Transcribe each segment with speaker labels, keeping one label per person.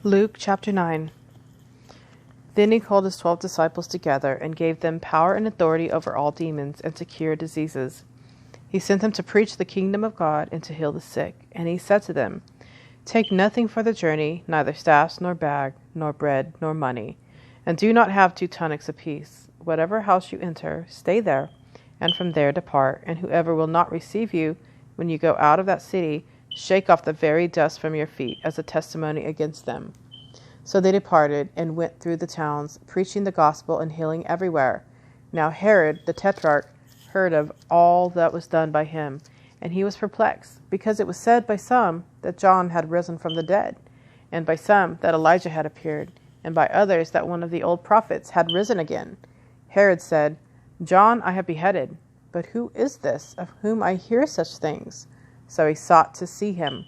Speaker 1: Luke chapter 9. Then he called his 12 disciples together and gave them power and authority over all demons and to cure diseases. He sent them to preach the kingdom of God and to heal the sick. And he said to them, "Take nothing for the journey, neither staffs, nor bag, nor bread, nor money. And do not have 2 tunics apiece. Whatever house you enter, stay there, and from there depart. And whoever will not receive you when you go out of that city, shake off the very dust from your feet as a testimony against them." So they departed and went through the towns, preaching the gospel and healing everywhere. Now Herod the Tetrarch heard of all that was done by him, and he was perplexed, because it was said by some that John had risen from the dead, and by some that Elijah had appeared, and by others that one of the old prophets had risen again. Herod said, "John I have beheaded, but who is this of whom I hear such things?" So he sought to see him.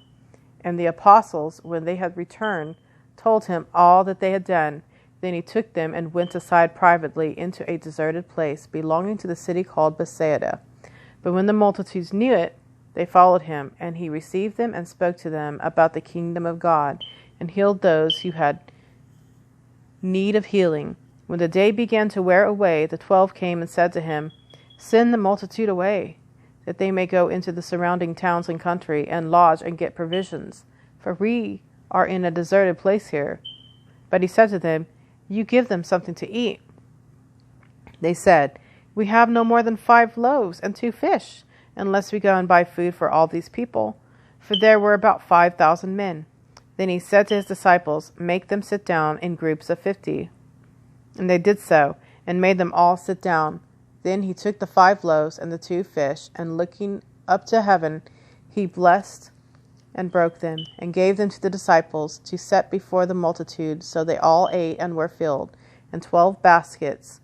Speaker 1: And the apostles, when they had returned, told him all that they had done. Then he took them and went aside privately into a deserted place belonging to the city called Bethsaida. But when the multitudes knew it, they followed him, and he received them and spoke to them about the kingdom of God, and healed those who had need of healing. When the day began to wear away, the 12 came and said to him, "Send the multitude away, that they may go into the surrounding towns and country, and lodge and get provisions, for we are in a deserted place here." But he said to them, "You give them something to eat." They said, "We have no more than 5 loaves and 2 fish, unless we go and buy food for all these people." For there were about 5,000 men. Then he said to his disciples, "Make them sit down in groups of 50. And they did so, and made them all sit down. Then he took the 5 loaves and the 2 fish, and looking up to heaven, he blessed and broke them, and gave them to the disciples to set before the multitude. So they all ate and were filled, and 12 baskets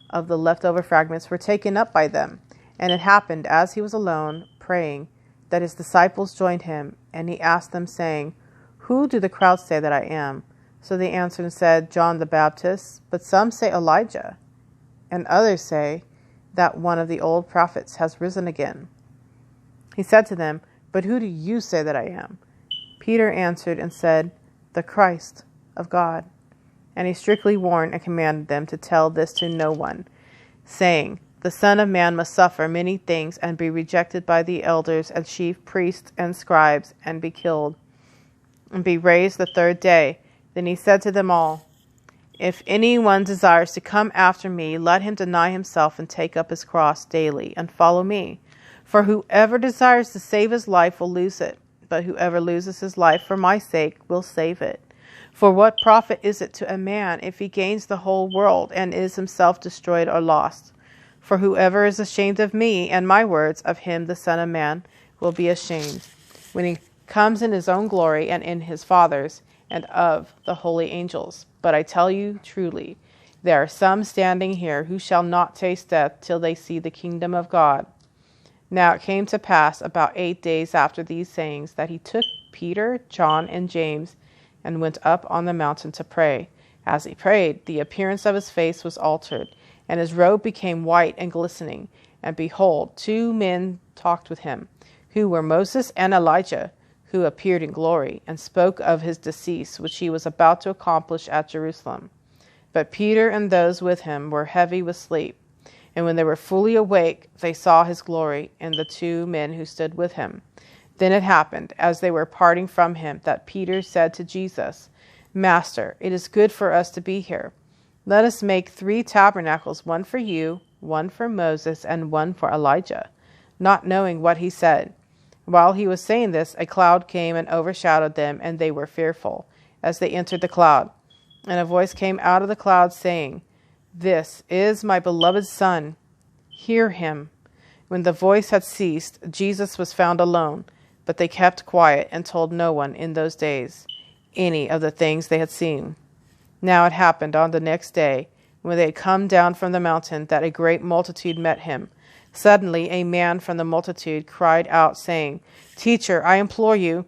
Speaker 1: of the leftover fragments were taken up by them. And it happened, as he was alone, praying, that his disciples joined him, and he asked them, saying, "Who do the crowd say that I am?" So they answered and said, "John the Baptist, but some say Elijah, and others say that one of the old prophets has risen again." He said to them, "But who do you say that I am?" Peter answered and said, "The Christ of God." And he strictly warned and commanded them to tell this to no one, saying, "The Son of Man must suffer many things, and be rejected by the elders and chief priests and scribes, and be killed, and be raised the 3rd day." Then he said to them all, "If anyone desires to come after me, let him deny himself and take up his cross daily and follow me. For whoever desires to save his life will lose it, but whoever loses his life for my sake will save it. For what profit is it to a man if he gains the whole world and is himself destroyed or lost? For whoever is ashamed of me and my words, of him the Son of Man will be ashamed, when he comes in his own glory and in his Father's, and of the holy angels. But I tell you truly, there are some standing here who shall not taste death till they see the kingdom of God." Now it came to pass about 8 days after these sayings that he took Peter, John, and James, and went up on the mountain to pray. As he prayed, the appearance of his face was altered, and his robe became white and glistening. And behold, 2 men talked with him, who were Moses and Elijah, who appeared in glory, and spoke of his decease, which he was about to accomplish at Jerusalem. But Peter and those with him were heavy with sleep. And when they were fully awake, they saw his glory, and the 2 men who stood with him. Then it happened, as they were parting from him, that Peter said to Jesus, "Master, it is good for us to be here. Let us make 3 tabernacles, one for you, one for Moses, and one for Elijah," not knowing what he said. While he was saying this, a cloud came and overshadowed them, and they were fearful as they entered the cloud. And a voice came out of the cloud, saying, "This is my beloved Son. Hear him." When the voice had ceased, Jesus was found alone, but they kept quiet and told no one in those days any of the things they had seen. Now it happened on the next day, when they had come down from the mountain, that a great multitude met him. Suddenly a man from the multitude cried out, saying, "Teacher, I implore you,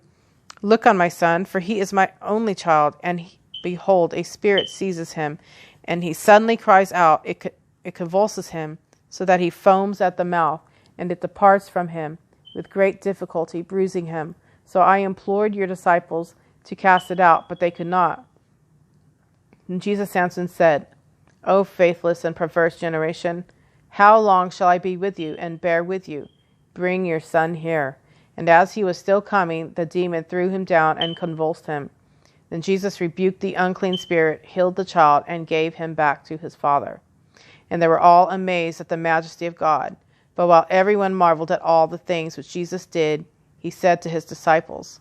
Speaker 1: look on my son, for he is my only child, and behold, a spirit seizes him, and he suddenly cries out. It convulses him, so that he foams at the mouth, and it departs from him with great difficulty, bruising him. So I implored your disciples to cast it out, but they could not. And Jesus answered and said, O faithless and perverse generation, how long shall I be with you and bear with you? Bring your son here. And as he was still coming, the demon threw him down and convulsed him. Then Jesus rebuked the unclean spirit, healed the child, and gave him back to his father. And they were all amazed at the majesty of God. But while everyone marveled at all the things which Jesus did, he said to his disciples,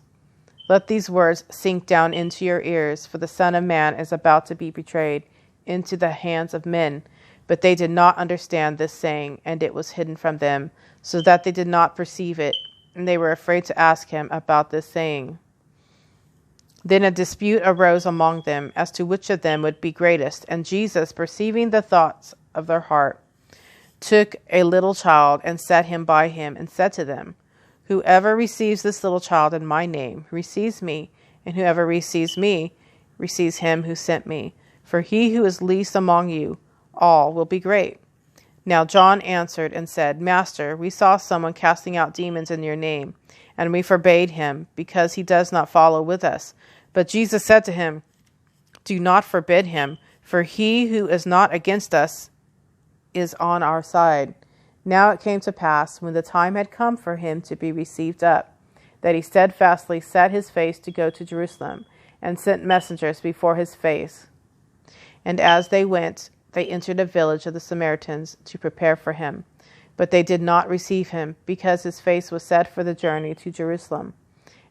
Speaker 1: Let these words sink down into your ears, for the Son of Man is about to be betrayed into the hands of men. But they did not understand this saying, and it was hidden from them, so that they did not perceive it, and they were afraid to ask him about this saying. Then a dispute arose among them as to which of them would be greatest, and Jesus, perceiving the thoughts of their heart, took a little child and set him by him, and said to them, Whoever receives this little child in my name receives me, and whoever receives me receives him who sent me. For he who is least among you all will be great. Now John answered and said, Master, we saw someone casting out demons in your name, and we forbade him, because he does not follow with us. But Jesus said to him, Do not forbid him, for he who is not against us is on our side. Now it came to pass, when the time had come for him to be received up, that he steadfastly set his face to go to Jerusalem, and sent messengers before his face. And as they went, they entered a village of the Samaritans to prepare for him. But they did not receive him, because his face was set for the journey to Jerusalem.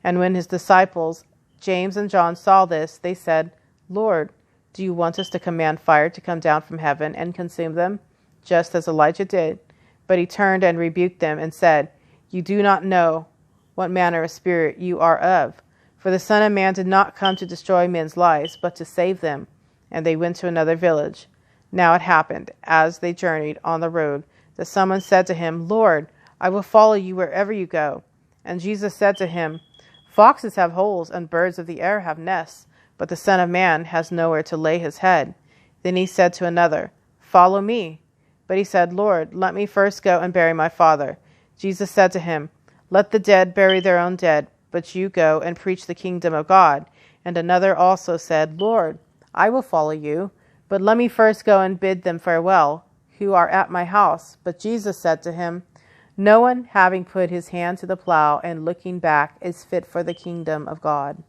Speaker 1: And when his disciples, James and John, saw this, they said, Lord, do you want us to command fire to come down from heaven and consume them, just as Elijah did? But he turned and rebuked them and said, You do not know what manner of spirit you are of. For the Son of Man did not come to destroy men's lives, but to save them. And they went to another village. Now it happened, as they journeyed on the road, that someone said to him, Lord, I will follow you wherever you go. And Jesus said to him, Foxes have holes, and birds of the air have nests, but the Son of Man has nowhere to lay his head. Then he said to another, Follow me. But he said, Lord, let me first go and bury my father. Jesus said to him, Let the dead bury their own dead, but you go and preach the kingdom of God. And another also said, Lord, I will follow you, but let me first go and bid them farewell, who are at my house. But Jesus said to him, No one, having put his hand to the plow and looking back, is fit for the kingdom of God.